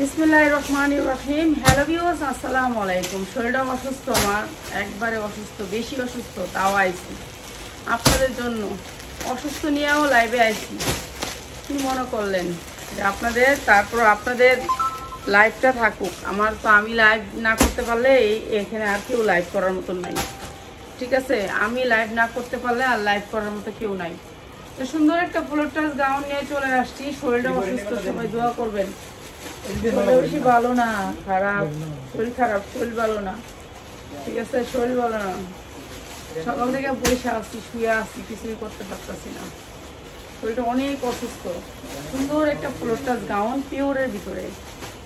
বিসমিল্লাহির রহমানির রহিম। Hello viewers, আসসালামু আলাইকুম। শরীরটা অসুস্থ, আমার একবারে অসুস্থ, বেশি অসুস্থ, তাও আইছি আপনাদের জন্য। অসুস্থ নিয়েও লাইভে আইছি। কি মনে করলেন যে আপনাদের লাইভটা থাকুক? আমার তো, আমি লাইভ না করতে পারলে এখানে আর কেউ লাইভ করার মতন নাই, ঠিক আছে? আমি লাইভ না করতে পারলে আর লাইভ করার মতো কেউ নাই। তো সুন্দর একটা ফ্লোর টাচ গাউন নিয়ে চলে আসছি। শরীরটা অসুস্থ, সবাই দোয়া করবেন। বেশি ভালো না, খারাপ শরীর, খারাপ শরীর ভালো না, ঠিক আছে? শরীর ভালো না, সকাল থেকে বসে আসছি, শুয়ে আসছি, কিছুই করতে পারতেছি না, শরীরটা অনেক অসুস্থ। সুন্দর একটা ফ্লোর টাচ গাউন পিওরের ভিতরে,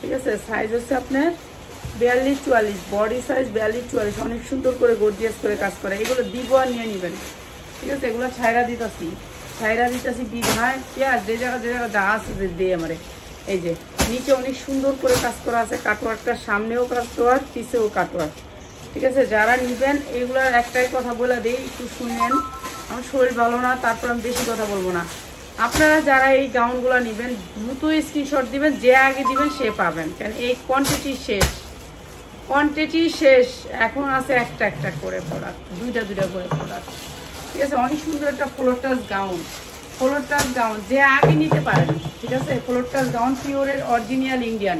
ঠিক আছে? সাইজ হচ্ছে আপনার 42-44, বডি সাইজ 42-44, অনেক সুন্দর করে গর্জিয়াস করে কাজ করে। এগুলো দিব আর নিয়ে নেবেন, ঠিক আছে? এগুলো ছাইরা দিতেছি বিভায় পেঁয়াজ যে জায়গা যা আছে দিয়ে আমারে। এই যে নিচে অনেক সুন্দর করে কাজ করা আছে, কাটওয়ার্কটা সামনেও কাটওয়ার, পিছেও কাটওয়ার, ঠিক আছে? যারা নেবেন এগুলোর একটাই কথা বলে দিই, একটু শুনেন। আমার শরীর ভালো না, তারপর আমি বেশি কথা বলবো না। আপনারা যারা এই গাউনগুলো নেবেন দ্রুত স্ক্রিনশট দিবেন, যে আগে দিবেন সে পাবেন, কারণ এই কোয়ান্টিটি শেষ। এখন আছে একটা করে প্রোডাক্ট, দুইটা করে প্রোডাক্ট, ঠিক আছে? অনেক সুন্দর একটা ফ্লোর টাচ গাউন যে আগে নিতে পারেন, ঠিক আছে? ফ্লোর টাচ গাউন পিওরের অরিজিনাল ইন্ডিয়ান,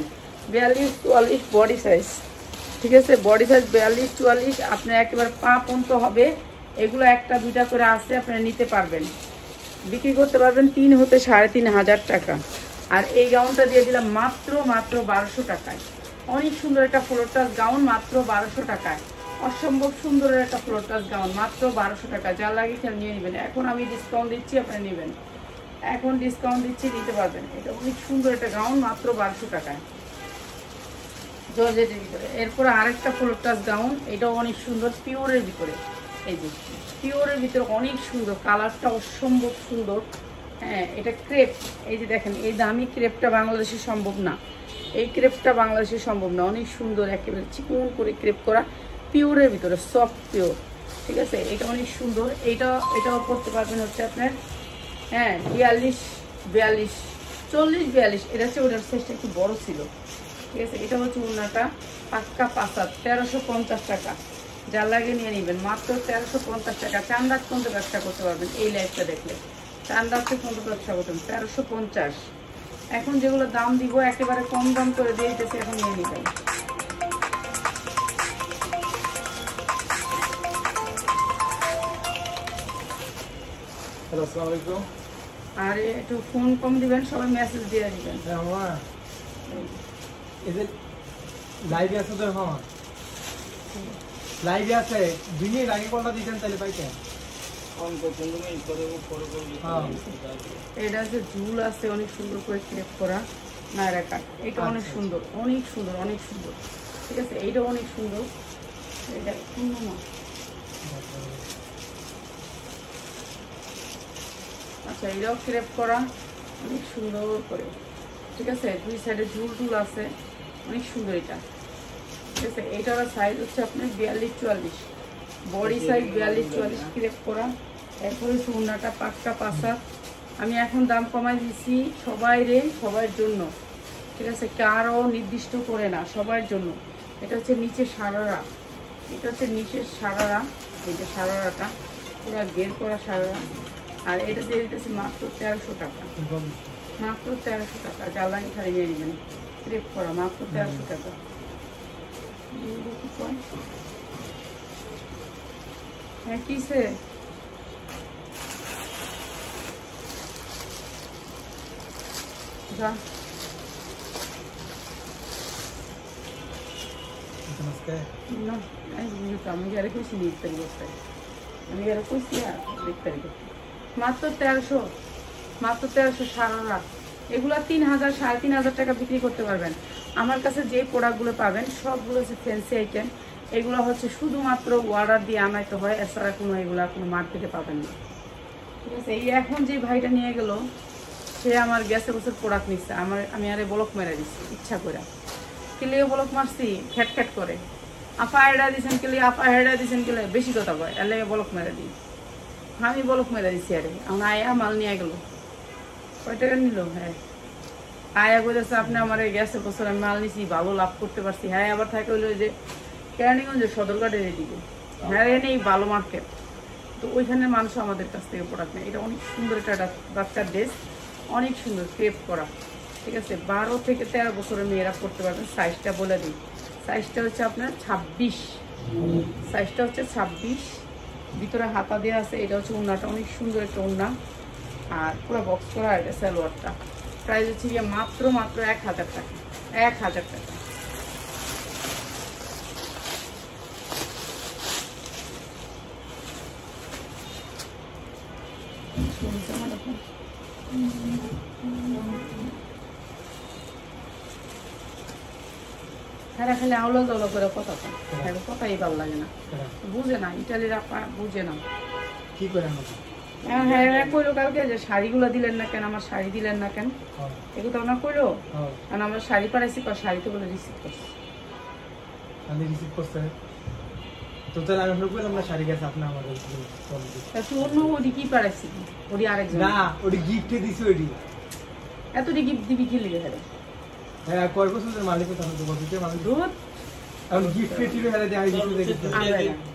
42-44 বডি সাইজ, ঠিক আছে? বডি সাইজ 42-44, আপনার একেবারে পা পর্যন্ত হবে। এগুলো একটা দুইটা করে আসছে, আপনারা নিতে পারবেন, বিক্রি করতে পারবেন 3 হতে 3,500 টাকা। আর এই গাউনটা দিয়ে দিলাম মাত্র 1200 টাকায়। অনেক সুন্দর একটা ফ্লোর টাচ গাউন, মাত্র 1200 টাকায়। অসম্ভব সুন্দরের একটা ফ্লোর টাচ গাউন, মাত্র 1200 টাকা। যা লাগে খেয়াল নিয়ে নেবেন। এখন আমি ডিসকাউন্ট দিচ্ছি, আপনারা নেবেন। এখন ডিসকাউন্ট দিচ্ছি, নিতে পারবেন। এটা অনেক সুন্দর একটা গাউন, মাত্র 1200 টাকায়, জর্জেটের ভিতরে। এরপরে আরেকটা ফ্লোর টাচ গাউন, এটাও অনেক সুন্দর, পিওরের ভিতরে। এই যে পিওরের ভিতরে অনেক সুন্দর, কালারটা অসম্ভব সুন্দর। হ্যাঁ, এটা ক্রেপ। এই যে দেখেন, এই দামি ক্রেপটা বাংলাদেশে সম্ভব না, অনেক সুন্দর, একেবারে চিকন করে ক্রেপ করা, পিওরের ভিতরে, সফট পিওর, ঠিক আছে? এটা অনেক সুন্দর। এটাও করতে পারবেন হচ্ছে আপনার, হ্যাঁ, 42-42, 40-42। এটা হচ্ছে ওটার সাইজটা একটু বড় ছিল, ঠিক আছে? এটা হচ্ছে ওড়নাটা, পাক্কা পাসাদ, 1350 টাকা। যার লাগে নিয়ে নেবেন, মাত্র 1350 টাকা। চান্দাজ পর্যন্ত ব্যবসা করতে পারবেন এই লাইফটা দেখলে, চান্দাজে পর্যন্ত ব্যবসা করতেন 1350। এখন যেগুলো দাম দিব একেবারে কম দাম করে দিয়ে দিতেছে, এখন নিয়ে নেবেন। আর একটু ফোন কম দিবেন, সবাই মেসেজ দিয়ে দিবেন। লাইভে আছে তো, হ্যাঁ লাইভে আছে, দিনের আগে কোনটা দিতেন তাহলে পাইতেন। এটা আছে ঝুল আছে, অনেক সুন্দর করে ক্রেপ করা নায়রা কাট। এটা অনেক সুন্দর, ঠিক আছে? এইটা অনেক সুন্দর। এটা আচ্ছা, এটাও ক্রেপ করা, অনেক সুন্দর করে, ঠিক আছে? দুই সাইডে ঝুল আছে, অনেক সুন্দর এটা, ঠিক আছে? এইটার সাইজ হচ্ছে আপনার 42-44, বডি সাইজ 42-44, ক্রেপ করা। এরপরে ওড়নাটা পাক্কা পাসা। আমি এখন দাম কমাই দিচ্ছি সবার জন্য, ঠিক আছে? কারও নির্দিষ্ট করে না, সবার জন্য। এটা হচ্ছে নিচে সারারা, এই যে সারারাটা পুরো গের করা সারারা। আর এটা দিয়ে দিতেছি মাত্র 1300 টাকা, মাত্র 1300 টাকা। জ্বালানি খালি নিয়ে নেবেন, ক্রেপ করা, মাত্র 1300 টাকা। হ্যাঁ, কিসে যা না, আমি যারা কইছি 20 তারিখ, মাত্র 1300 সারারা। এগুলো 3000 3,500 টাকা বিক্রি করতে পারবেন। আমার কাছে যে প্রোডাক্টগুলো পাবেন সবগুলো হচ্ছে ফ্যান্সি আইটেম। এগুলো হচ্ছে শুধুমাত্র অর্ডার দিয়ে আনাইতে হয়, এছাড়া কোনো মার্কেটে পাবেন না, ঠিক আছে? এই এখন যে ভাইটা নিয়ে গেল, সে আমার গ্যাসে বছর প্রোডাক্ট নিচ্ছে, আমি আরে ব্লক মেরে দিচ্ছি ইচ্ছা করে। কেলিও ব্লক মারছি, খ্যাট করে, আপা হেডা দিচ্ছেন কেলে, বেশি কথা কয়, এর লেগে ব্লক মেরে দিই। আমি ব্লক মেরে দিচ্ছি। আরে আমার আয়া মাল নিয়ে গেল, কয় টাকা নিল? হ্যাঁ, আয়া কইতেছে আপনি আমার গেছে বছর আমি মাল নিছি ভালো লাভ করতে পারছি। হ্যাঁ আবার থাকে হইলো যে কেরানীগঞ্জের সদরঘাটের এদিকে, হ্যাঁ নেই ভালো মার্কেট, তো ওইখানে মানুষ আমাদের কাছ থেকে প্রোডাক্ট নেয়। এটা অনেক সুন্দর একটা বাচ্চার ড্রেস, অনেক সুন্দর ক্রেপ করা, ঠিক আছে। 12 থেকে 13 বছরের মেয়েরা পড়তে পারবেন। সাইজটা বলে দিই, সাইজটা হচ্ছে আপনার 26, সাইজটা হচ্ছে 26, ভিতরে হাতা দেওয়া আছে। এটা হচ্ছে ওড়নাটা, অনেক সুন্দর একটা ওড়না, আর পুরো বক্স করা এটা সালোয়ারটা। প্রাইস হচ্ছে গিয়ে মাত্র 1000 টাকা, 1000 টাকা। হ্যাঁ খালি আউলা জলা করে কথা কয়, কথাই ভালো লাগে না, বুঝে না, ইটালির আপা বুঝে না কি করে আমাকে হ্যাঁ হ্যাঁ হ্যাঁ কইলো কালকে যে শাড়িগুলো দিলেন না কেন, আমার শাড়ি দিলেন না কেন, এগুলো তো আপনার কইলো। কারণ আমরা শাড়ি পাঠাইছি, শাড়ি তো বলে রিসিভ করছি, আমি রিসিভ করতে তো তাহলে আমি আপনাকে বললাম না শাড়ি গেছে আপনি আমাদের তুই অন্য ওডি কি পাঠাইছি, ওডি আরেকজন না ওডি গিফটে দিছি ওডি এতটি গিফট দিবি কি লিখে হেরে। হ্যাঁ কয় বছরের মালিক তো আমি তো বলতে মালিক দুধ আমি গিফট পেয়েছিল হেরে দেখাই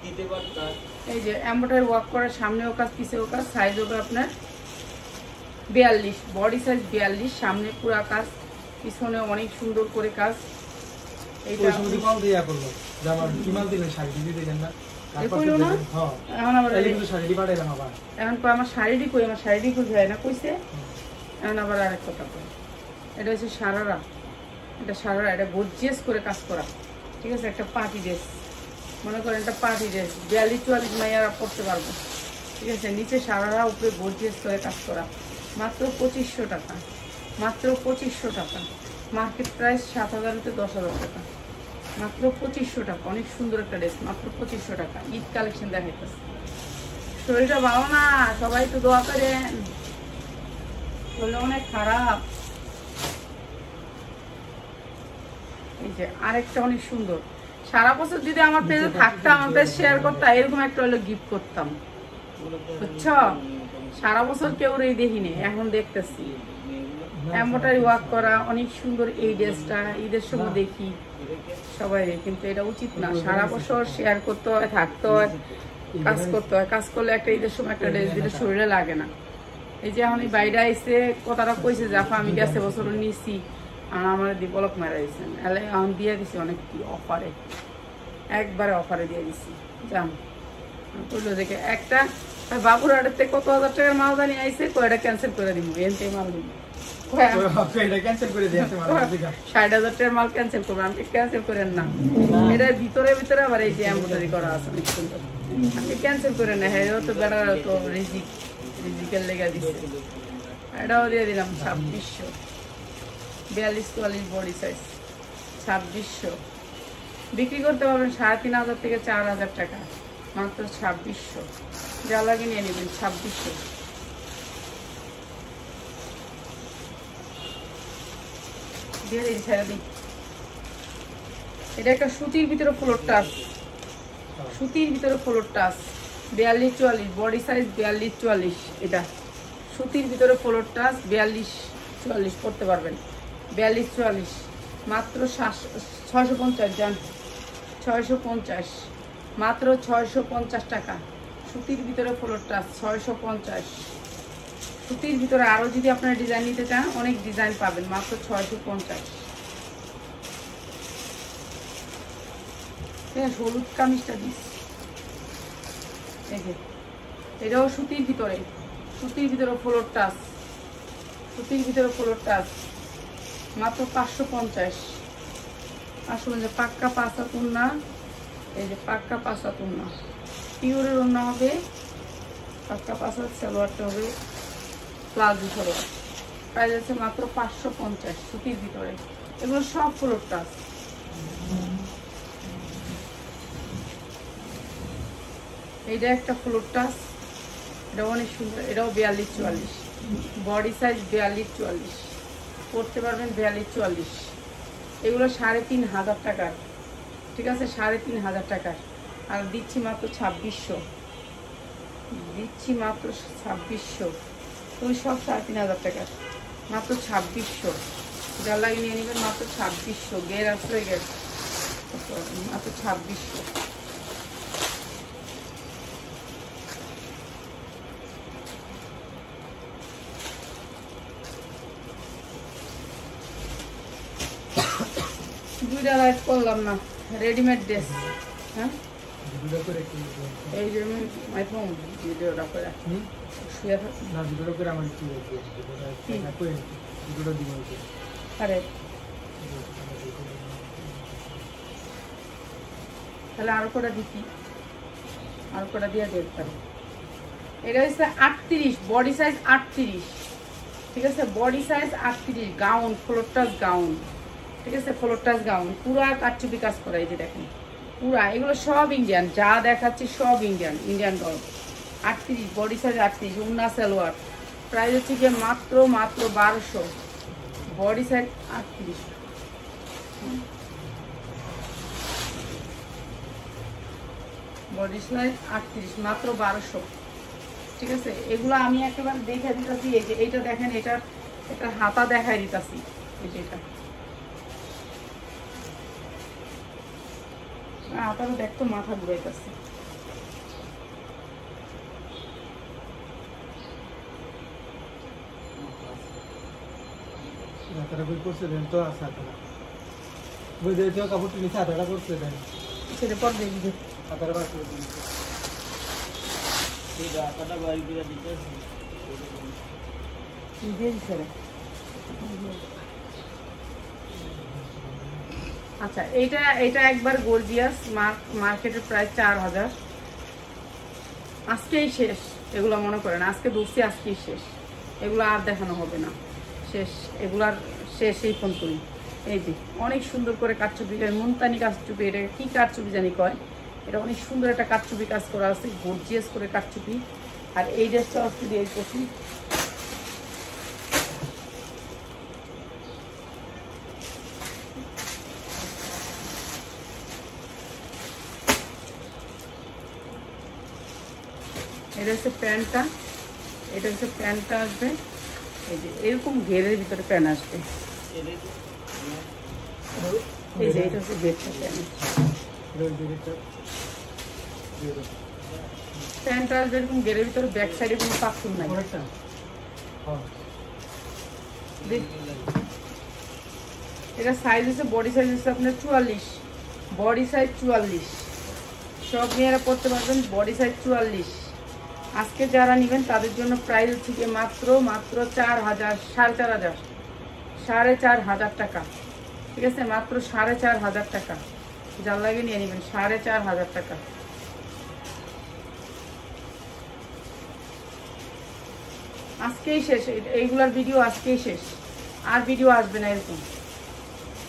দিতে পারতাম। এই যে এমব্রয়ডারি ওয়ার্ক করার সামনেও কাজ পিছেও কাজ, সাইজ হবে আপনার 42, বডি সাইজ 42, সামনে পুরা কাজ, পিছনে অনেক সুন্দর করে কাজ। এইটা শুধু কল দিয়া করলো যে আমার কি মাল দিলেন শাড়ি দিতে দেন না কইলো না। এখন আবার শাড়ি পাঠাইলাম আবার, এখন কই আমার শাড়িটি কই, আমার শাড়িটি কই যায় না কইছে। এখন আবার আরেক কথা কই, এটা হচ্ছে সারারা, এটা সারারা, এটা গর্জিয়াস করে কাজ করা, ঠিক আছে। একটা পার্টি ড্রেস, মনে করেন একটা পার্টি ড্রেস 42-44 মাইয়ারা পরতে পারবো, ঠিক আছে। নিচে সারারা, উপরে গর্জিয়াস করে কাজ করা, মাত্র 2500 টাকা, মাত্র 2500 টাকা। মার্কেট প্রাইস 7000 থেকে 10000 টাকা, মাত্র 2500 টাকা। অনেক সুন্দর একটা ড্রেস, মাত্র 2500 টাকা। ঈদ কালেকশন দেখাইতেছে। শরীরটা ভালো না, সবাই তো দোয়া করেন, শরীর অনেক খারাপ। এই যে আরেকটা অনেক সুন্দর, সারা বছর যদি আমার পেজে থাকতাম, আমাদের শেয়ার করতাম, এরকম একটা হলো গিফট করতাম, বুঝছো। সারা বছর কেউ দেখিনি, এখন দেখতেছি। এমব্রয়ডারি ওয়ার্ক করা অনেক সুন্দর এই ড্রেসটা, ঈদের সময় দেখি সবাই, কিন্তু এটা উচিত না। সারা বছর শেয়ার করতে হয়, থাকতে হয়, কাজ করতে হয়, কাজ করলে একটা ঈদের সময় একটা ড্রেস দিলে শরীরে লাগে না। এই যে এখন বাইরে আইসে কথাটা কইছে যে আপা আমি গেছে বছর নিছি, আর আমার বলক মারা দিয়েছেন, এখন দিয়ে দিছি অনেক অফারে, একবারে অফারে দিয়ে দিছি। জান বললো দেখে একটা বাবুরহাটের থেকে কত হাজার টাকার মাল জানি আইসে, কয়টা ক্যান্সেল করে দিব, এনতে মাল দিব 60,000 টাকার মাল ক্যান্সেল করবো, আমি ক্যান্সেল করেন না। এটার ভিতরে ভিতরে আবার এই যে এমব্রয়ডারি করা আছে অনেক সুন্দর, আপনি ক্যান্সেল করেন না। হ্যাঁ তো বেড়া তো রিজিকের লেগে দিচ্ছে। এটাও দিয়ে দিলাম 2600, 42-44 বডি সাইজ, 2600। বিক্রি করতে পারবেন 3500 থেকে 4000 টাকা, মাত্র 2600। যা লাগে নিয়ে নেবেন 2600। দিয়ে দিন, ছেড়ে দিন। এটা একটা সুতির ভিতরে ফ্লোর টাচ, সুতির ভিতরে ফ্লোর টাচ, 42-44 বডি সাইজ, 42-44। এটা সুতির ভিতরে ফ্লোর টাচ, 42-44 করতে পারবেন, 42-44, মাত্র 650। যান 650, মাত্র 650 টাকা। সুতির ভিতরে ফ্লোর টাচ 650। সুতির ভিতরে আরো যদি আপনারা ডিজাইন নিতে চান, অনেক ডিজাইন পাবেন, মাত্র 650। হলুদ কামিজটা দিস, এটাও সুতির ভিতরে, সুতির ভিতরে ফ্লোর টাচ, সুতির ভিতরে ফ্লোর টাচ, মাত্র 550। 550 পাক্কা 5 হাত ওড়না, এই যে পাক্কা 5 হাত ওড়না, পিওরের ওড়না হবে, পাক্কা 5 হাত। সালোয়ারটা হবে প্লাজো সালোয়ার, প্রাইস আছে মাত্র 550 সুতির ভিতরে। এগুলো সব ফ্লোর টাচ। এইটা একটা ফ্লোর টাচ, এটা অনেক সুন্দর, এটাও 42-44 বডি সাইজ, 42-44 পড়তে পারবেন, 42-44। এগুলো 3500 টাকার, ঠিক আছে, 3500 টাকার। আর দিচ্ছি মাত্র 2600, দিচ্ছি মাত্র 2600। তুমি সব 3500 টাকার, মাত্র 2600। যার লাগে নিয়ে নেবেন মাত্র 2600। গের আসলে গেছে মাত্র 2600। দুইটা লাইট করলাম না, রেডিমেড ড্রেস। হ্যাঁ ভিডিও করে একটু এই যে আমি মাইফোন ভিডিওটা করে শুয়ে থাকি না, ভিডিও করে আমার একটু ভিডিওটা করে ভিডিওটা দিব। আরে তাহলে আরো কটা দিচ্ছি, আরো কটা দিয়ে যেতে পারে। এটা হচ্ছে 38, বডি সাইজ 38, ঠিক আছে? Body size 38, gown, floor touch gown, ঠিক আছে? ফ্লোর টাচ গাউন পুরা কাটচুপি কাজ করা। এই যে দেখেন পুরা, এগুলো সব ইন্ডিয়ান, যা দেখাচ্ছি সব Indian, Indian gown. 38, body size 38, উন্না সালোয়ার। প্রাইস হচ্ছে গিয়ে মাত্র 1200, বডি সাইজ 38। বডি সাইজ 38, মাত্র 1200, ঠিক আছে? এগুলো আমি একেবারে দেখে দিতেছি। এই যে এইটা দেখেন, এটা হাতা দেখাই দিতেছি। এই যে এটা হাতাটা দেখতো মাথা ঘুরাইতেছে। তারা বই করছে দেন তো আছে আপনারা বই দিয়েছে কাপড় নিচে হাতাটা করছে দেন সেটা পর দেখবি। হাতাটা বার করে দিন। এই হাতাটা বাড়ি করে দিতে আচ্ছা, এটা একবার গর্জিয়াস, মার্কেটের প্রায় 4000। আজকেই শেষ এগুলো, মনে করেন আজকে দোষী, আজকেই শেষ। এগুলো আর দেখানো হবে না, শেষ। এগুলার শেষ এই ফোন করি। এই যে অনেক সুন্দর করে কাঠচুপি, মুলতানি কাঠচুপি, এটা কি কাঠচুপি জানি কয়, এটা অনেক সুন্দর একটা কাঠচুপি কাজ করা আছে, গর্জিয়াস করে কাঠচুপি। আর এই ড্রেসটা হচ্ছে দিয়ে করছি এটা হচ্ছে প্যান্টটা, এটা হচ্ছে প্যান্টটা আসবে। এই যে এরকম ঘেরের ভিতরে প্যান্ট আসবে। এই যে এটা হচ্ছে ঘেরটা প্যান্ট, প্যান্টটা আসবে এরকম ঘেরের ভিতরে, ব্যাক সাইডে কোনো পাথর নাই। এটা সাইজ হচ্ছে, বডি সাইজ হচ্ছে আপনার 44, বডি সাইজ 44। সব মেয়েরা পড়তে পারবেন, বডি সাইজ 44। আজকে যারা নেবেন তাদের জন্য প্রাইস হচ্ছে গিয়ে মাত্র 4000, 4500, 4500 টাকা, ঠিক আছে? মাত্র 4500 টাকা। যার লাগে নিয়ে নেবেন 4500 টাকা। আজকেই শেষ, এইগুলার ভিডিও আজকেই শেষ, আর ভিডিও আসবে না এরকম,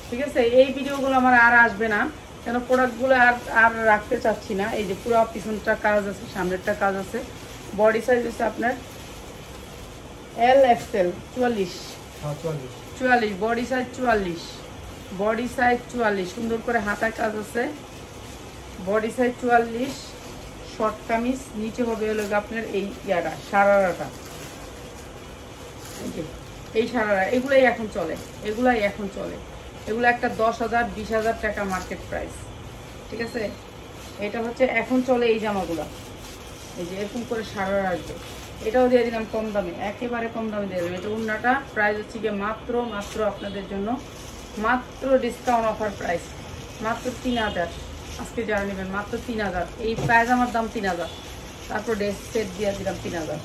ঠিক আছে? এই ভিডিওগুলো আমার আর আসবে না, কেন প্রোডাক্টগুলো আর রাখতে চাচ্ছি না। এই যে পুরো পিছনটা কাজ আছে, সামনেরটা কাজ আছে। বডি সাইজ হচ্ছে আপনার LXL 44, body size 44, body size 44। সুন্দর করে হাতায় কাজ আছে, বডি সাইজ 44। শর্ট কামিজ, নিচে হবে হলো আপনার এই ইয়াটা, সারারাটা, এই সারারা। এগুলাই এখন চলে, এগুলাই এখন চলে। এগুলো একটা 10,000, 20,000 টাকা মার্কেট প্রাইস, ঠিক আছে? এটা হচ্ছে এখন চলে এই জামাগুলো। এই যে এরকম করে সারা আসবে, এটাও দিয়ে দিলাম কম দামে, একেবারে কম দামে দিয়ে দিলাম। এটা উন্নাটা প্রাইস হচ্ছে গিয়ে মাত্র আপনাদের জন্য মাত্র ডিসকাউন্ট অফার প্রাইস, মাত্র 3000। আজকে যারা নেবেন মাত্র 3000। এই প্রাইস আমার দাম 3000, তারপর ড্রেস সেট দিয়ে দিলাম 3000।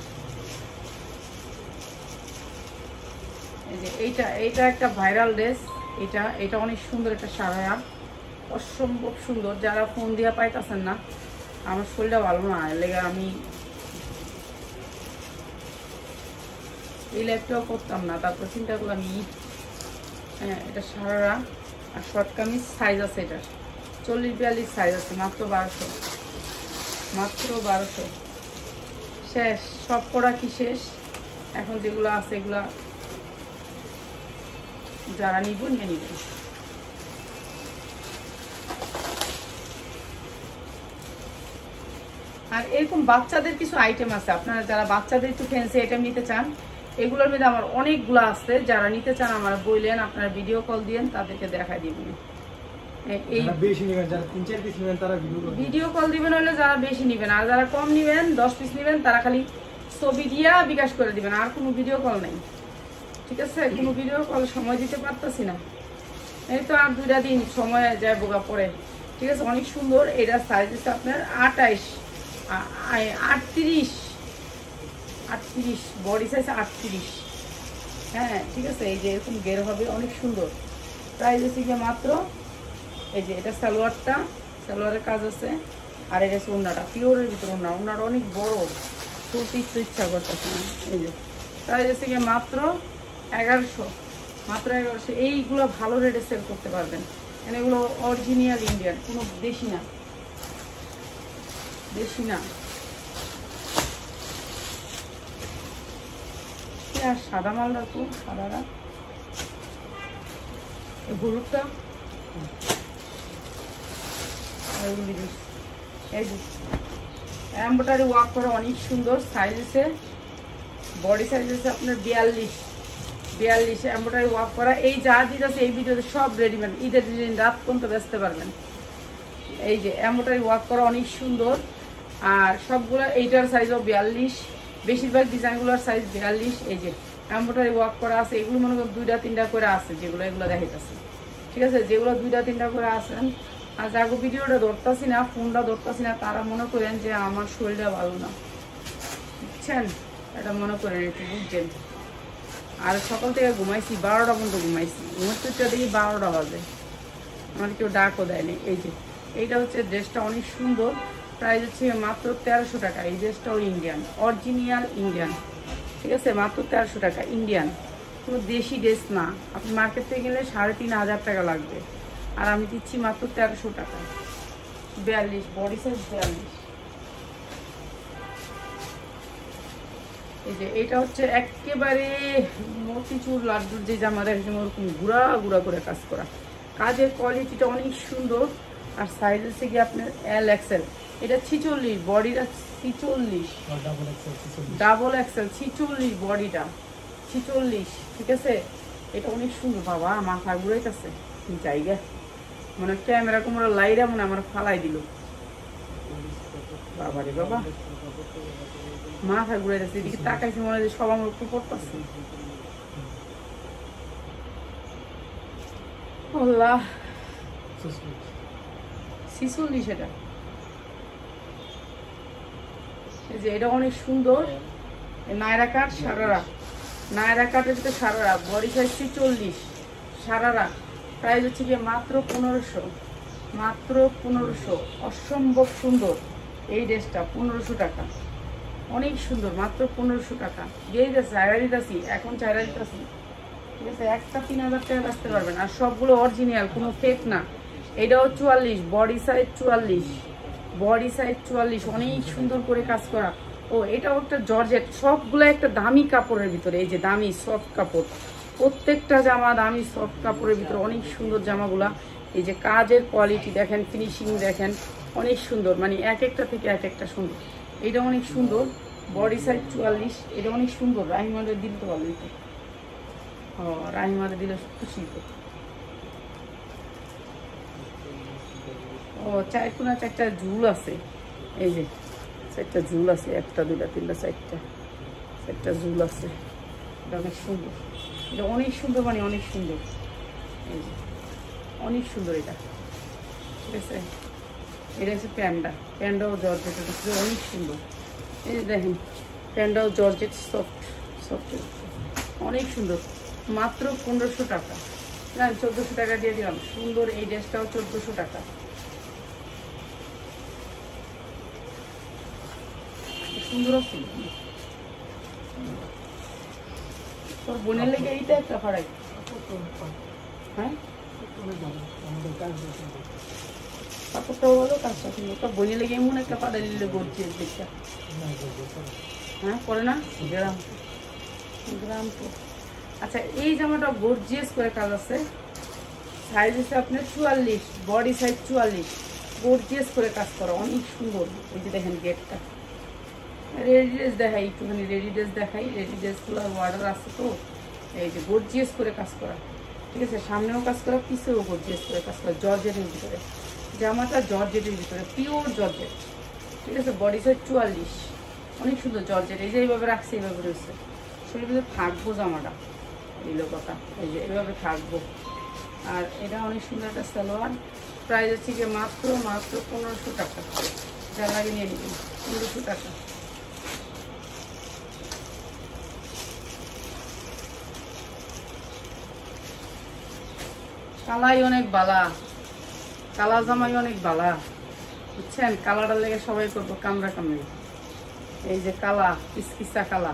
এই যে এইটা একটা ভাইরাল ড্রেস, এটা অনেক সুন্দর একটা সারায়া, অসম্ভব সুন্দর। যারা ফোন দিয়া পাইতেছেন না, আমার শরীরটা ভালো না, লেগে আমি এই লাইফটাও করতাম না। তারপর চিন্তা করলাম হ্যাঁ, এটা সারারা আর শর্ট কামিজ সাইজ আছে, এটার 40-42 সাইজ আছে, মাত্র 1200, মাত্র 1200। শেষ, সব পড়া কি শেষ? এখন যেগুলো আছে এগুলা যারা নিব নিয়ে নিবেন। আর এরকম বাচ্চাদের কিছু আইটেম আছে, আপনারা যারা বাচ্চাদের একটু ফ্যান্সি আইটেম নিতে চান, এগুলোর মধ্যে আমার অনেকগুলো আছে, যারা নিতে চান আমার বললেন, আপনারা ভিডিও কল দিয়েন, তাদেরকে দেখাই দিবেন। এই ভিডিও কল দিবেন হলে যারা বেশি নেবেন, আর যারা কম নেবেন 10 পিস নেবেন তারা খালি ছবি দিয়া বিকাশ করে দিবেন, আর কোনো ভিডিও কল নাই, ঠিক আছে? কোনো ভিডিও কল সময় দিতে পারতেছি না, এই তো আর 2টা দিন সময় যায় বোকা পরে, ঠিক আছে? অনেক সুন্দর। এটা সাইজ হচ্ছে আপনার 38 বডি সাইজ 38। হ্যাঁ ঠিক আছে, এই যে এরকম গের হবে, অনেক সুন্দর। প্রাইস হচ্ছে গিয়ে মাত্র, এই যে এটা সালোয়ারটা, সালোয়ারের কাজ আছে, আর এটা হচ্ছে ওড়নাটা, পিওরের ভিতরে ওড়নাটা অনেক বড়, চলতে ইচ্ছা করতেছে না। এই যে প্রাইস হচ্ছে গিয়ে মাত্র 1100, মাত্র 1100। এইগুলো ভালো রেটে সেল করতে পারবেন, মানে এগুলো অরিজিনাল ইন্ডিয়ান, কোনো দেশি না, দেশি না। আর সাদা মাল রাখবো, সাদাটা হলুদটা এই যে এমব্রয়ডারি ওয়ার্ক করা অনেক সুন্দর। সাইজ আছে, বডি সাইজ আছে আপনার 42 এমব্রয়ডারি ওয়ার্ক করা। এই যা দিতেছে এই ভিডিওতে সব রেডিমেড, ঈদের দিন রাত পর্যন্ত বেচতে পারবেন। এই যে এমব্রয়ডারি ওয়ার্ক করা অনেক সুন্দর, আর সবগুলো এইটার সাইজও 42, বেশিরভাগ ডিজাইনগুলোর সাইজ 42। এই যে এমব্রয়ডারি ওয়ার্ক করা আছে, এগুলো মনে করেন 2টা 3টা করে আছে, যেগুলো এগুলো দেখাইতেছে, ঠিক আছে? যেগুলো 2টা 3টা করে আছেন, আর যাগো ভিডিওটা ধরতেছি না, ফোনটা ধরতেছি না, তারা মনে করেন যে আমার শরীরটা ভালো না, বুঝছেন? এটা মনে করেন একটু বুঝছেন। আর সকাল থেকে ঘুমাইছি 12টা পর্যন্ত ঘুমাইছি, ঘুমাতে দেখি 12টা বাজে, আমার কেউ ডাকও দেয়নি। এই যে এইটা হচ্ছে ড্রেসটা অনেক সুন্দর, প্রাইস হচ্ছে মাত্র 1300 টাকা। এই ড্রেসটাও ইন্ডিয়ান, অরিজিনাল ইন্ডিয়ান, ঠিক আছে? মাত্র 1300 টাকা, ইন্ডিয়ান, কোনো দেশি ড্রেস না। আপনি মার্কেট থেকে গেলে 3500 টাকা লাগবে, আর আমি দিচ্ছি মাত্র 1300 টাকা। 42 বডি সাইজ 42। এই যে এটা হচ্ছে একেবারে মতিচুর লাড্ডুর যে জামা দেখেছি ওরকম গুড়া গুড়া করে কাজ করা, কাজের কোয়ালিটিটা অনেক সুন্দর। আর সাইজ হচ্ছে কি আপনার LXL, এটা 46, বডিটা 46, ডাবল এক্সেল 46, বডিটা 46, ঠিক আছে? এটা অনেক সুন্দর। বাবা মাথা ঘুরাইতেছে জায়গা, মানে ক্যামেরা কুমড়া লাইরা মনে আমার ফালাই দিল, বাবা রে বাবা মাথা ঘুরাইতেছে, এদিকে তাকাইছি মনে হয় সব আমার উপর পড়তেছে। আল্লাহ 46 এটা। এই যে এটা অনেক সুন্দর, নায়রা কাট সারারা, নায়রা কাটের ভিতরে sharara, body size 46, sharara. Price হচ্ছে গিয়ে মাত্র 1500, মাত্র 1500। অসম্ভব সুন্দর এই ড্রেসটা, 1500 টাকা, অনেক সুন্দর, মাত্র 1500 টাকা দিয়ে দিতেছি, চাইরা দিতেছি, এখন চাইরা দিতেছি, ঠিক আছে? একটা 3000 টাকা বেচতে পারবেন, আর সবগুলো অরিজিনাল, কোনো ফেক না। এটাও 44, বডি সাইজ 44, বডি সাইজ 44, অনেক সুন্দর করে কাজ করা। ও এটাও একটা জর্জেট, সবগুলো একটা দামি কাপড়ের ভিতরে, এই যে দামি সফট কাপড়, প্রত্যেকটা জামা দামি সফট কাপড়ের ভিতরে, অনেক সুন্দর জামাগুলা। এই যে কাজের কোয়ালিটি দেখেন, ফিনিশিং দেখেন, অনেক সুন্দর, মানে এক একটা থেকে এক একটা সুন্দর। এটা অনেক সুন্দর, বডি সাইজ 44, এটা অনেক সুন্দর। রাহিমাদের দিল তো ভালো হইতো, ও রাহিমাদের দিলে খুশি হতো। ও 4 কোনা 4টা ঝুল আছে, এই যে 4টা ঝুল আছে, 1টা 2টা 3টা 4টা ঝুল আছে। এটা অনেক সুন্দর, এটা অনেক সুন্দর, মানে অনেক সুন্দর, এই যে অনেক সুন্দর এটা, ঠিক আছে? এটা হচ্ছে প্যান্ডাও জর্জেট, অনেক সুন্দর। এই যে দেখেন প্যান্ডাও জর্জেট, সফট অনেক সুন্দর, মাত্র 1500 টাকা। না 1400 টাকা দিয়ে দিলাম, সুন্দর এই ড্রেসটাও 1400 টাকা। সুন্দর আছে, তোর বোনের লেগে এইটা একটা ফাড়াই, হ্যাঁ কাপড়টাও ভালো, কাজটা সুন্দর। তোর বোনের লেগে এমন একটা ফাড়াই দিলে গর্জিয়াস দেখটা, হ্যাঁ পরে না গ্রাম তো। আচ্ছা এই জামাটা গর্জিয়াস করে কাজ আছে, সাইজ হচ্ছে আপনার 44, বডি সাইজ 44, গর্জিয়াস করে কাজ করা, অনেক সুন্দর। এই যে দেখেন গেটটা, রেডি ড্রেস দেখাই, একটুখানি রেডি ড্রেস দেখাই। রেডি ড্রেসগুলো অর্ডার আছে তো, এই যে গর্জিয়াস করে কাজ করা, ঠিক আছে, সামনেও কাজ করা, পিছেও গর্জিয়াস করে কাজ করা, জর্জেটের ভিতরে। জামাটা জর্জেটের ভিতরে, পিওর জর্জেট, ঠিক আছে। বডি সাইজ 44, অনেক সুন্দর জর্জেট। এই যে এইভাবে রাখছে, এইভাবে রয়েছে, শরীর ভিতরে থাকবো জামাটা, এইগুলো কথা, এই যে এইভাবে থাকবো। আর এটা অনেক সুন্দর একটা সালোয়ার। প্রাইস হচ্ছে গিয়ে মাত্র 1500 টাকা। যা লাগে নিয়ে নেবেন, 1500 টাকা। কালাই অনেক বালা, কালা জামাই অনেক বালা, বুঝছেন। কালাটার লেগে সবাই করবো কামড়া কামড়ি। এই যে কালা, কিসকিসা কালা,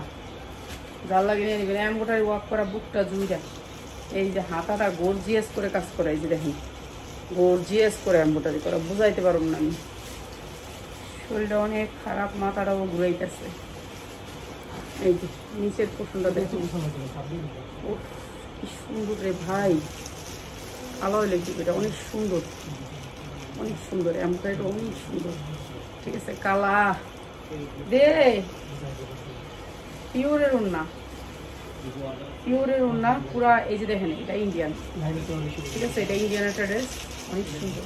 যার লাগে নিয়ে নেবেন। এমব্রয়ডারি ওয়ার্ক করা, বুকটা জুইটা, এই যে হাতাটা গর্জিয়াস করে কাজ করা, এই যে দেখেন গর্জিয়াস করে এমব্রয়ডারি করা, বুঝাইতে পারব না আমি। শরীরটা অনেক খারাপ, মাথাটাও ঘুরাইতেছে। এই যে নিচের পোষণটা দেখুন, ও কি সুন্দর রে ভাই, ভালো লেগেছে, এটা অনেক সুন্দর, অনেক সুন্দর এমব্রয়ডারি, অনেক সুন্দর, ঠিক আছে। কালা দে, পিওরের ওড়না, পিওরের ওড়না পুরা। এই যে দেখেন এটা ইন্ডিয়ান, ঠিক আছে, এটা ইন্ডিয়ান একটা ড্রেস, অনেক সুন্দর।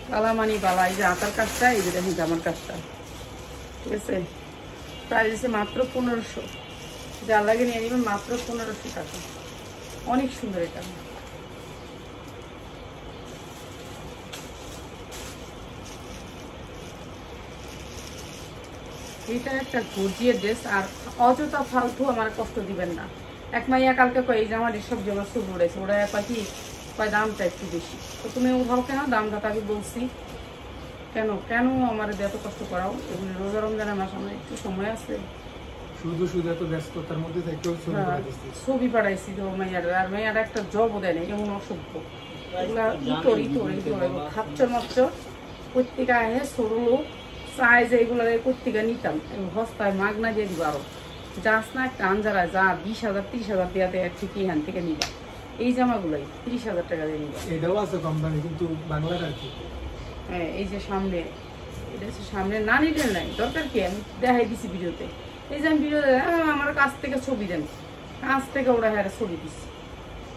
কালামানি বালা, এই যে হাতার কাজটা, এই যে দেখেন জামার কাজটা, ঠিক আছে। প্রাইস আছে মাত্র 1500, যা লাগে নিয়ে নেবেন, মাত্র 1500 টাকা। অনেক সুন্দর এটা। এটা একটা গর্জিয়াস ড্রেস। আর অযথা ফালতু আমার কষ্ট দিবেন না। এক মাইয়া কালকে কয় এই জামার এসব জামা শুরু উড়েছে, ওরা পাখি কয় দামটা একটু বেশি, তো তুমি উঠাও কেন দামটা, তাকে বলছি কেন কেন আমার এত কষ্ট করাও। এগুলি রোজা রমজানের মাস, আমার একটু সময় আছে, শুধু শুধু এত ব্যস্ততার মধ্যে থেকেও ছবি পাঠাইছি তো মাইয়ার। আর মাইয়ার একটা জবও দেয় না, এমন অসভ্য। এগুলা ইতর ইতর ইতর খাচ্চর মাচ্চর পত্রিকা আহে সরলো সাইজ, এগুলো পত্রিকা নিতাম হস্তায় মাগনা দিয়ে দিব। আরো যাস না একটা আঞ্জারায় যা 20,000 30,000 দেওয়া দেয়, ঠিকই এখান থেকে নিবা। এই জামাগুলোই 30,000 টাকা দিয়ে নিবা। এটাও আছে কম দামে, কিন্তু বাংলার আর কি। হ্যাঁ, এই যে সামনে, এটা হচ্ছে সামনে, না নিলেন নাই, দরকার কি, আমি দেখাই দিছি ভিডিওতে। এই যে আমি ভিডিওতে আমার কাছ থেকে ছবি দেন, কাছ থেকে ওরা হ্যাঁ ছবি দিচ্ছি।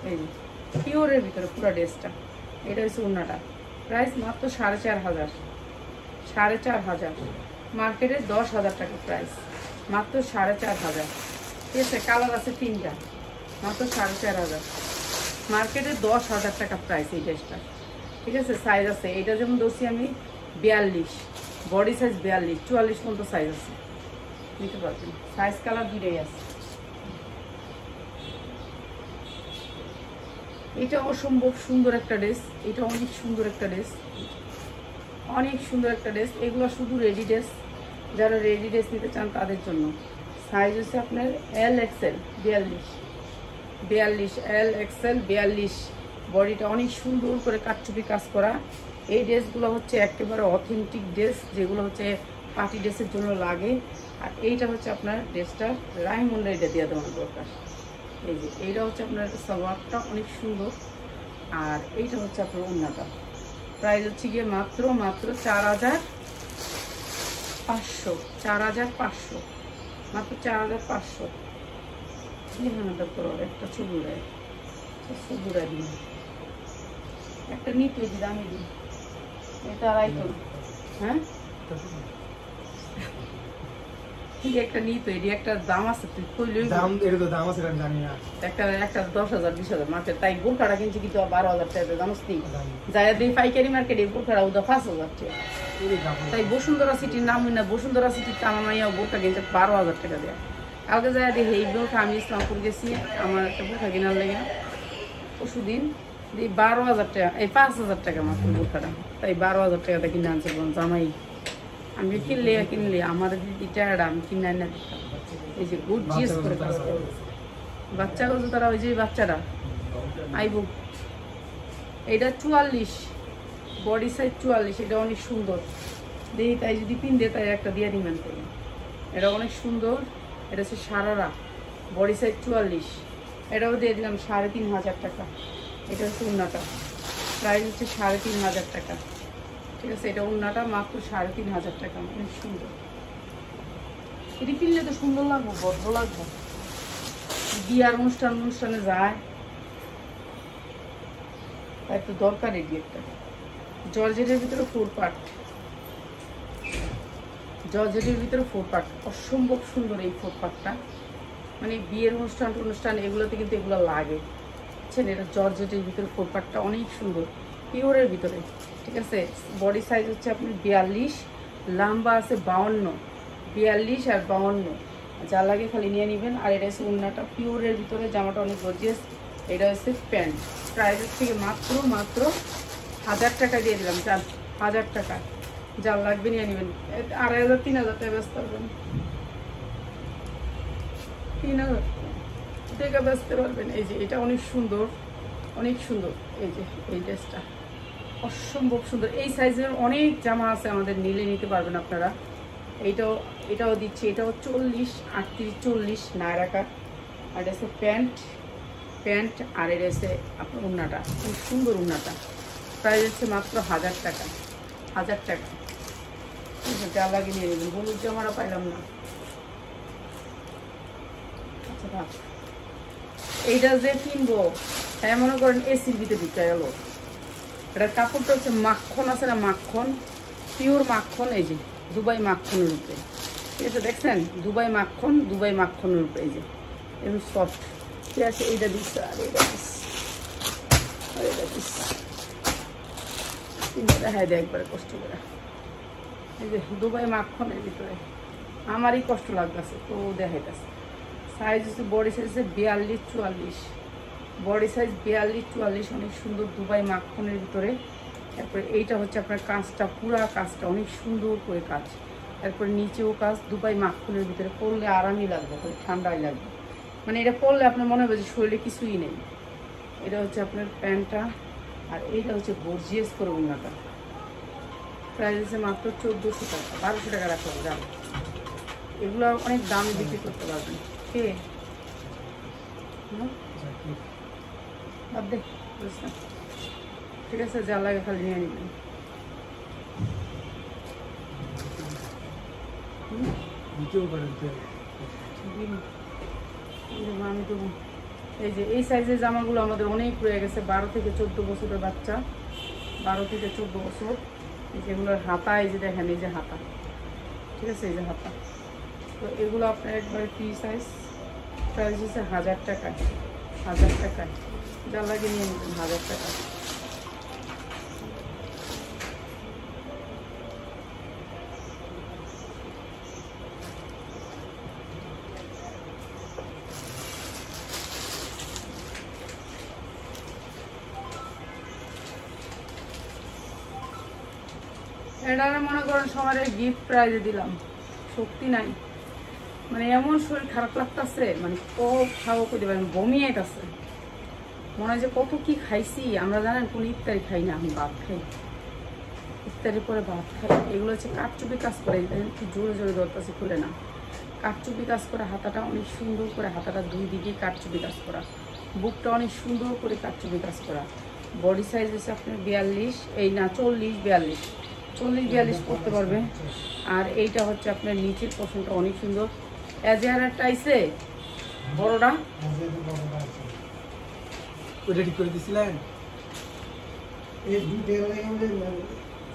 এই যে পিওরের ভিতরে পুরো ড্রেসটা, এটা হচ্ছে ওড়নাটা। প্রাইস মাত্র 4,500, 4,500। মার্কেটে 10,000 টাকা প্রাইস, মাত্র 4,500, ঠিক আছে। কালার আছে 3টা, মাত্র 4,500। মার্কেটে 10,000 টাকা প্রাইস এই ড্রেসটা, ঠিক আছে। সাইজ আছে, এটা যেমন দোষী আমি 42, বডি সাইজ 42, 44 পর্যন্ত সাইজ আছে, নিতে পারবেন। সাইজ কালার দুটোই আছে। এটা অসম্ভব সুন্দর একটা ড্রেস, এটা অনেক সুন্দর একটা ড্রেস, অনেক সুন্দর একটা ড্রেস। এগুলো শুধু রেডি ড্রেস, যারা রেডি ড্রেস নিতে চান তাদের জন্য। সাইজ হচ্ছে আপনার LXL 42, LXL 42। বডিটা অনেক সুন্দর করে কাটচুপি কাজ করা। এই ড্রেসগুলো হচ্ছে একেবারে অথেন্টিক ড্রেস, যেগুলো হচ্ছে পার্টি ড্রেসের জন্য লাগে। আর এইটা হচ্ছে আপনার ড্রেসটা রাইমন্ডে এটা দিয়ে দেওয়ার দরকার। এই যে এইটা হচ্ছে আপনার সালোয়ারটা অনেক সুন্দর, আর এইটা হচ্ছে আপনার ওড়নাটা। প্রাইস হচ্ছে গিয়ে মাত্র 4,500, 4,500, মাত্র 4,500। হ্যাঁ করো একটা ছবি উড়ায়, ছবি উড়াই দিন, একটা নিতে দিই, দামি দিন, এটা আড়াইশো। হ্যাঁ একটা নিতে, এটি একটা দাম আছে, তুই কইলি দাম, এটা তো দাম আছে আমি জানি না। একটা 10,000 20,000 মার্কেট, তাই বোরখাটা কিনছি কিন্তু 12,000 টাকা জানোস নি। যাই দিই পাইকারি মার্কেটে বোরখাটা ওটা 5,000 টাকা। তাই বসুন্ধরা সিটির নাম না, বসুন্ধরা সিটির আমার মাইয়া বোরখা কিনছে 12,000 টাকা দেয়া। কালকে যাই দেখি এই বোরখা, আমি ইসলামপুর গেছি আমার একটা বোরখা কেনার লেগে, পরশুদিন দিই 12,000 টাকা, এই 5,000 টাকা মাত্র বোরখাটা। তাই 12,000 টাকাটা কিনে আনছে জামাই। আমি কিনলে আমার দিদি টায়ার্ড, আমি কিনে আনা দিতাম। এই যে গুড জিএস করে কাজ করবো বাচ্চাগুলো, তারা ওই যে বাচ্চারা আইব। এটা 44, বডি সাইজ 44, এটা অনেক সুন্দর দেখি। তাই যদি পিনদে তাই একটা দিয়ে দিবেন, তাই এটা অনেক সুন্দর। এটা হচ্ছে সারারা, বডি সাইজ 44, এটাও দিয়ে দিলাম 3,500 টাকা। এটা হচ্ছে উন্নাটা, প্রাইস হচ্ছে 3,500 টাকা। ঠিক আছে, এটা ওড়নাটা মাত্র 3500 টাকা, অনেক সুন্দর। এটি কিনলে তো সুন্দর লাগবে, ভদ্র লাগবে, বিয়ার অনুষ্ঠানে যায়, তাই তো দরকার। এটি একটা জর্জেটের ভিতরে 4 পার্ট, জর্জেটের ভিতরে 4 পার্ট, অসম্ভব সুন্দর এই 4 পার্টটা। মানে বিয়ের অনুষ্ঠান এগুলোতে কিন্তু এগুলো লাগে, বুঝছেন। এটা জর্জেটের ভিতরে 4 পার্টটা অনেক সুন্দর, পিওরের ভিতরে। ঠিক আছে, বডি সাইজ হচ্ছে আপনার 42, লম্বা আছে 52, 42 আর 52, যা লাগে খালি নিয়ে নেবেন। আর এটা হচ্ছে ওড়নাটা পিওরের ভিতরে, জামাটা অনেক গর্জিয়াস। এটা হচ্ছে প্যান্ট, প্রাইসের থেকে মাত্র 1000 টাকা দিয়ে দিলাম, যান 1000 টাকা, যা লাগবে নিয়ে নেবেন। 2500 3000 টাকা ব্যস্ত পারবেন, 3000 টাকা ব্যস্ত পারবেন। এই যে এটা অনেক সুন্দর, অনেক সুন্দর। এই যে এই ড্রেসটা অসম্ভব সুন্দর। এই সাইজের অনেক জামা আছে আমাদের, নিলে নিতে পারবেন আপনারা। এটাও দিচ্ছি, এটাও 40, 38, 40 নায়রা কাট। আর এটা হচ্ছে প্যান্ট আর এটা হচ্ছে আপনার ওড়নাটা, খুব সুন্দর ওড়নাটা। প্রাইস হচ্ছে মাত্র 1000 টাকা, 1000 টাকা। যা লাগে নিয়ে নেবেন। হলুদ জামাটা পাইলাম না, আচ্ছা থাক। এইটা যে কিনবো, হ্যাঁ মনে করেন এসির ভিতরে ঢুকে গেল। এটার কাপড়টা হচ্ছে মাখন আছে না, মাখন, পিওর মাখন। এই যে দুবাই মাখনের উপরে, ঠিক আছে, দেখছেন দুবাই মাখনের উপরে। এই যে এরকম সফট, ঠিক আছে। এইটা দিচ্ছে আর এইটা দেখাই দেয় একবারে কষ্ট করে। এই যে দুবাই মাখনের ভিতরে আমারই কষ্ট লাগতেছে, তো দেখাইতেছে। সাইজ হচ্ছে বডি সাইজ হচ্ছে 42, 44, বডি সাইজ 42, 44, অনেক সুন্দর দুবাই মাখনের ভিতরে। তারপরে এইটা হচ্ছে আপনার কাজটা, পুরা কাজটা অনেক সুন্দর করে কাজ। তারপরে নিচেও কাজ, দুবাই মাখনের ভিতরে। পরলে আরামই লাগবে, ঠান্ডাই লাগবে। মানে এটা পরলে আপনার মনে হবে যে শরীরে কিছুই নেই। এটা হচ্ছে আপনার প্যান্টটা, আর এইটা হচ্ছে গর্জিয়াস করে ওড়নাটা। প্রাইস হচ্ছে মাত্র 1400 টাকা, 1200 টাকা রাখলাম। দাম এগুলো অনেক দামে বিক্রি করতে পারবেন। কে বাদ দে, বুঝলাম, ঠিক আছে, যা লাগে খালি নিয়ে নেবেন। আমি তো এই যে এই সাইজের জামাগুলো আমাদের অনেক রয়ে গেছে, 12 থেকে 14 বছরের বাচ্চা, 12 থেকে 14 বছর। যেগুলোর হাতা, এই যে দেখেন, এই যে হাতা, ঠিক আছে, এই যে হাতা। তো এগুলো আপনার একবারে ফ্রি সাইজ। প্রাইস হচ্ছে 1000 টাকায়, 1000 টাকায়, যা লাগে নিয়ে নেবেন, 1000 টাকা। এটা মনে করেন সবার গিফট প্রাইজে দিলাম, শক্তি নাই। মানে এমন শরীর খারাপ লাগতেছে, মানে খাওয়া করতে পারেন, বমি আইতাছে, মনে হয় যে কত কি খাইছি আমরা। জানেন কোন ইফতারি খাই না, আমি ভাত খাই, ইফতারির পরে ভাত খাই। এগুলো হচ্ছে কাঠচুপি কাজ করে, কি জোরে জোরে ধরতেছে, খুলে না। কাঠচুপি কাজ করে, হাতাটা অনেক সুন্দর করে, হাতাটা 2 দিকে কাঠচুপি কাজ করা, বুকটা অনেক সুন্দর করে কাঠচুপি কাজ করা। বডি সাইজ হচ্ছে আপনার 42, এই না 40, 42, 40, 42 করতে পারবে। আর এইটা হচ্ছে আপনার নিচের পশনটা অনেক সুন্দর। এজেহারটা আইছে বড়টা, ওইটা ঠিক করে দিছিলেন? এই দুটো লাগে আমাদের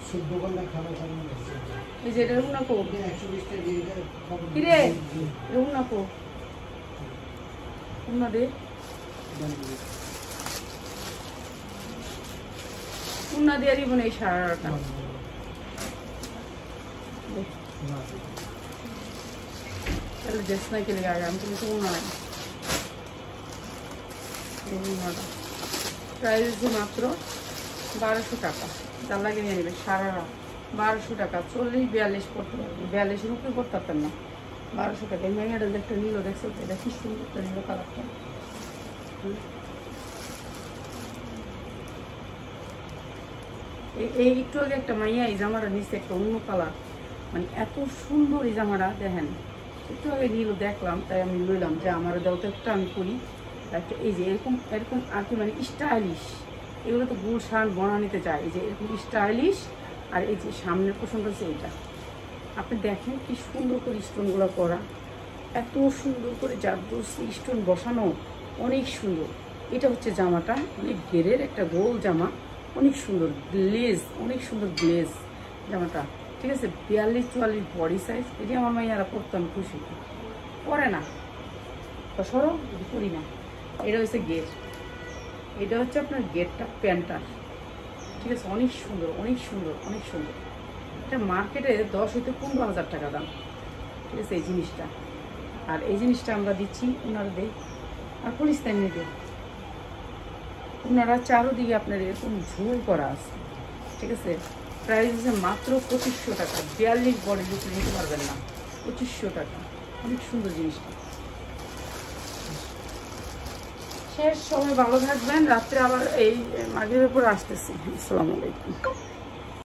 14 ঘন্টা খাবার খাওয়া হচ্ছে। এই যে এটা রুনা কো 120 টা দিয়ে দেয়। কি রে রুনা কো রুনা দে, রুনা দিয়ে দিব না এই সারাটা। তাহলে ড্রেস নাই কে লেগে আমি কিন্তু রুনা নাই। রুনাটা প্রাইস হচ্ছে মাত্র 1200 টাকা, যার লাগে নিয়ে নেবে। সারারা 1200 টাকা, 40, 42 করতে পারবেন, 42-এর উপরে করতে পারতেন না। 1200 টাকা। এই মেয়েটা একটা নিল, দেখছো এটা কি সুন্দর একটা নিল কালারটা। এই একটু আগে একটা মাইয়া এই জামাটা নিচ্ছে, একটা অন্য কালার, মানে এত সুন্দর এই জামাটা দেখেন। একটু আগে নিল, দেখলাম, তাই আমি লইলাম যে আমার দাও তো একটা, আমি করি একটা। এই যে এরকম এরকম আর কি, মানে স্টাইলিশ, এগুলো তো গুলশান বনা নিতে চায়। এই যে এরকম স্টাইলিশ আর এই যে সামনের পোষণটা হচ্ছে এইটা, আপনি দেখেন কি সুন্দর করে স্টোনগুলো করা, এত সুন্দর করে জারদৌসি স্টোন বসানো, অনেক সুন্দর। এটা হচ্ছে জামাটা, অনেক ঘেরের একটা গোল জামা, অনেক সুন্দর গ্লেজ, অনেক সুন্দর গ্লেজ জামাটা, ঠিক আছে। 42-44 বডি সাইজ। এটি আমার মাইয়ারা পরতো, আমি খুশি, পরে না তো সরো করি না। এটা হচ্ছে গেট, এটা হচ্ছে আপনার গেটটা প্যান্টার, ঠিক আছে। অনেক সুন্দর, অনেক সুন্দর, অনেক সুন্দর। এটা মার্কেটে 10 হইতে 15,000 টাকা দাম, ঠিক আছে এই জিনিসটা। আর এই জিনিসটা আমরা দিচ্ছি ওনারা দেয়, আর পলিস্তানি দেয় ওনারা চারোদিকে আপনার এরকম ঝোল করা আছে, ঠিক আছে। প্রাইস হচ্ছে মাত্র 2500 টাকা। 42 বডি লুক নিতে পারবেন না, 2500 টাকা। অনেক সুন্দর জিনিসটা। শেষ, সবাই ভালো থাকবেন। রাত্রে আবার এই মাগরিবের পর আসতেছি। আসসালামু আলাইকুম।